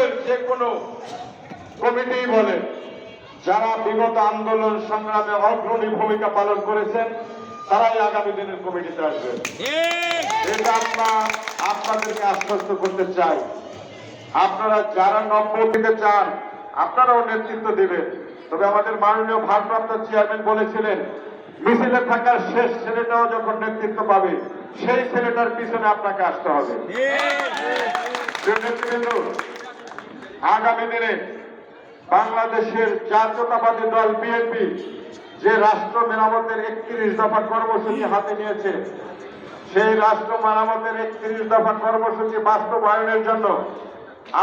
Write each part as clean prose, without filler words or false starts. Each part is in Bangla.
দলের যে কোনো কমিটি বলেন, যারা বিগত আন্দোলন সংগ্রামে অগ্রণী ভূমিকা পালন করেছেন তারাই আগামী দিনের কমিটিতে আসবেন। এটা আমরা আপনাদেরকে আশ্বস্ত করতে চাই। আপনারা যারা নব্য দিতে চান আপনারাও নেতৃত্ব দিবেন। তবে আমাদের মাননীয় ভারপ্রাপ্ত চেয়ারম্যান বলেছিলেন, মিছিলে থাকার শেষ ছেলেটাও যখন নেতৃত্ব পাবে সেই ছেলেটার পিছনে আপনাকে আসতে হবে। নেতৃবৃন্দ, আগামী দিনে বাংলাদেশের জাতীয়তাবাদী দল বিএনপি যে রাষ্ট্র মেরামতের 31 দফা কর্মসূচি হাতে নিয়েছে, সেই রাষ্ট্র মেরামতের 31 দফা কর্মসূচি বাস্তবায়নের জন্য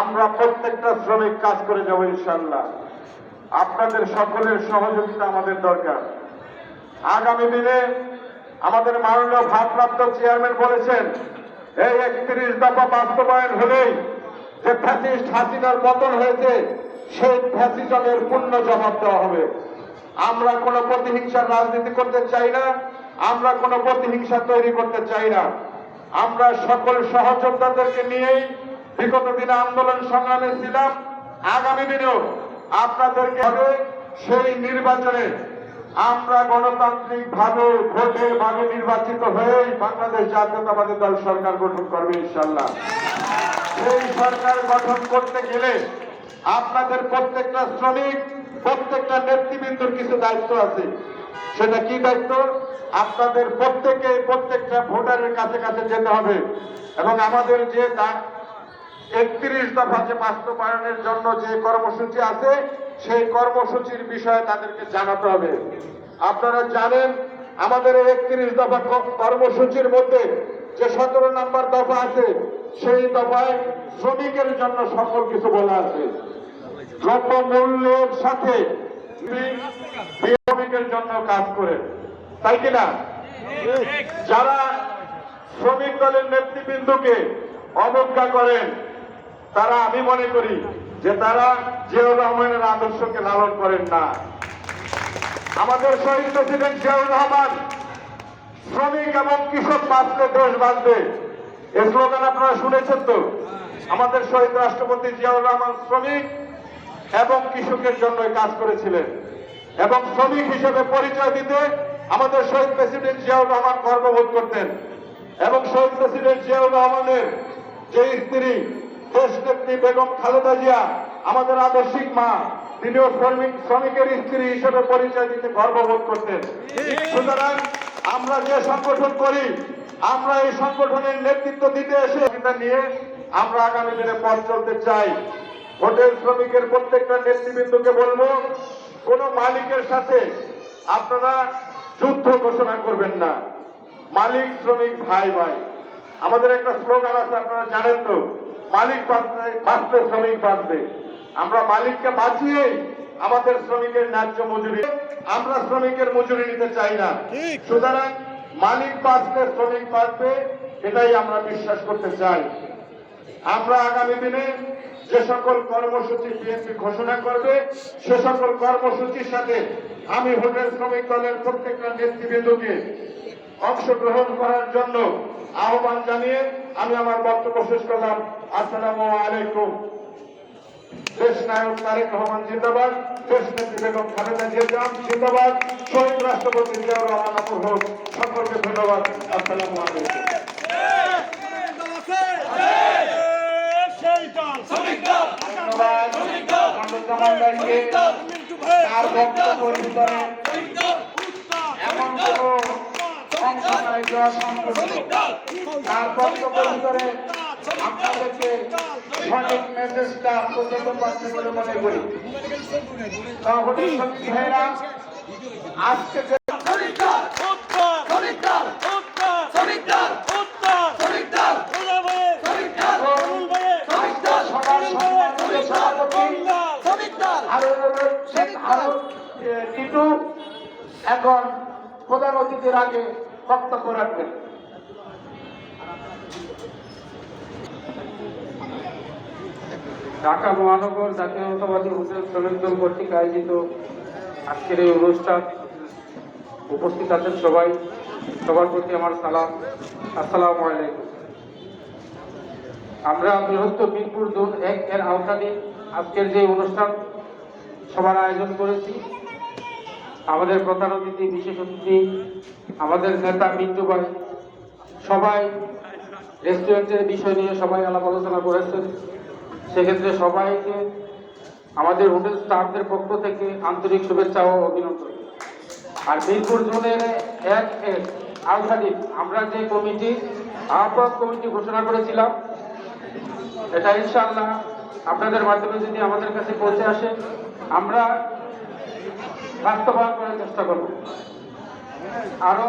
আমরা প্রত্যেকটা শ্রমিক কাজ করে যাব ইনশাআল্লাহ। আপনাদের সকলের সহযোগিতা আমাদের দরকার। আগামী দিনে আমাদের মাননীয় ভারপ্রাপ্ত চেয়ারম্যান বলেছেন, এই 31 দফা বাস্তবায়ন হলেই যে ফ্যাসিস্ট হাসিনার পতন হয়েছে সেই ফ্যাসিজমের পূর্ণ জবাব দেওয়া হবে। আমরা কোনো প্রতিহিংসার রাজনীতি করতে চাই না, আমরা কোনো প্রতিহিংসা তৈরি করতে চাই না। আমরা সকল সহযোদ্ধাদেরকে নিয়েই বিগত দিনে আন্দোলন সংগ্রামে ছিলাম। আগামী দিনেও আপনাদেরকে হবে সেই নির্বাচনে আমরা গণতান্ত্রিক ভাবে ভোটে ভাবে নির্বাচিত হয়েই বাংলাদেশ জাতীয়তাবাদী দল সরকার গঠন করবে ইনশাআল্লাহ। সেই সরকার গঠন করতে গেলে আপনাদের প্রত্যেকটা শ্রমিক, প্রত্যেকটা নেতৃবৃন্দর কিছু দায়িত্ব আছে। সেটা কি দায়িত্ব? আপনাদের প্রত্যেকে প্রত্যেকটা ভোটারের কাছে কাছে যেতে হবে এবং আমাদের যে 31 দফা যে বাস্তবায়নের জন্য যে কর্মসূচি আছে সেই কর্মসূচির বিষয়ে তাদেরকে জানাতে হবে। আপনারা জানেন আমাদের 31 দফা কর্মসূচির মধ্যে যে 17 নম্বর দফা আছে সেই দফায় শ্রমিকের জন্য সকল কিছু বলা আছে। দ্রব্য মূল্যের সাথে শ্রমিকের জন্য কাজ করে, তাই কিনা? যারা শ্রমিক দলের নেতৃবৃন্দকে অবজ্ঞা করেন তারা, আমি মনে করি যে তারা জিয়াউর রহমানের আদর্শকে লালন করেন না। আমাদের শহীদ প্রেসিডেন্ট জিয়াউর রহমান শ্রমিক এবং কৃষক বাঁচলে দেশ বাঁচবে এই স্লোগান আপনারা শুনেছেন তো। আমাদের শহীদ রাষ্ট্রপতি জিয়াউর রহমান শ্রমিক এবং কৃষকের জন্য কাজ করেছিলেন এবং শ্রমিক হিসেবে পরিচয় দিতে আমাদের শহীদ প্রেসিডেন্ট জিয়াউর রহমান গর্ববোধ করতেন এবং শহীদ প্রেসিডেন্ট জিয়াউর রহমানের যে স্ত্রী দেশনেত্রী বেগম খালেদা জিয়া আমাদের আদর্শিক মা, তিনিও শ্রমিকের স্ত্রী হিসেবে পরিচয় দিতে গর্ববোধ করতেন। সুতরাং আমরা যে সংগঠন করি, আমরা এই সংগঠনের নেতৃত্ব দিতে এসে এটা নিয়ে আমরা আগামী দিনে পথ চলতে চাই। হোটেল শ্রমিকের প্রত্যেকটা নেতৃবৃন্দকে বলবো, কোন মালিকের সাথে আপনারা যুদ্ধ ঘোষণা করবেন না। মালিক শ্রমিক ভাই ভাই, আমাদের একটা স্লোগান আছে আপনারা জানেন তো, মালিক বাঁচবে শ্রমিক বাঁচবে। আমরা মালিককে বাঁচিয়েই আমাদের শ্রমিকের ন্যায্য মজুরি, আমরা শ্রমিকের মজুরি নিতে চাই না। সুতরাং মালিক বাঁচলে শ্রমিক বাঁচবে, এটাই আমরা বিশ্বাস করতে চাই। আমরা আগামী দিনে যে সকল কর্মসূচি বিএনপি ঘোষণা করবে সে সকল কর্মসূচির সাথে আমি হোটেল শ্রমিক দলের প্রত্যেকটা নেতৃবৃন্দকে অংশগ্রহণ করার জন্য আহ্বান জানিয়ে আমি আমার বক্তব্য শেষ করলাম। আসসালামু আলাইকুম। দেশ নায়ক তারেক রহমান জিন্দাবাদ, দেশ নেত্রী বেগম খালেদা জিয়া জিন্দাবাদ, শহীদ রাষ্ট্রপতি জিয়াউর রহমান অমর হোক। সকলকে ধন্যবাদ। আসসালামু আলাইকুম। তার বক্তব্য ভিতরে এমন কোন অংশ নাই দেওয়া সম্ভব। তার বক্তব্যের ভিতরে আপনাদেরকে সঠিক মেসেজটা পর্যন্ত পাচ্ছে বলে মনে করি। তাহলে সত্যি ভাইরা আজকে এখন প্রধান অতিথির আগে বক্তব্য রাখবেন। ঢাকা মহানগর জাতীয়তাবাদী হোটেল শ্রমিক দল কর্তৃক আয়োজিত আজকের এই অনুষ্ঠান উপস্থিত আছেন সবার প্রতি আমার সালাম। আসসালামু আলাইকুম। আমরা বৃহত্তর মিরপুর জোন 1 এর আওতাধীন আজকের যে অনুষ্ঠান সবার আয়োজন করেছি, আমাদের প্রধান অতিথি, বিশেষ অতিথি, আমাদের নেতা মিন্টু ভাই সবাই রেস্টুরেন্টের বিষয় নিয়ে সবাই আলাপ আলোচনা করেছেন। সেক্ষেত্রে সবাইকে আমাদের হোটেল স্টাফদের পক্ষ থেকে আন্তরিক শুভেচ্ছা ও অভিনন্দন। আর মিরপুর জোনের 1 এর আওতাধীন আমরা যে কমিটি, আহ্বায়ক কমিটি ঘোষণা করেছিলাম, এটা ইনশাআল্লাহ আপনাদের মাধ্যমে যদি আমাদের কাছে পৌঁছে আসে আমরা বাস্তবায়ন করার চেষ্টা করব। আরো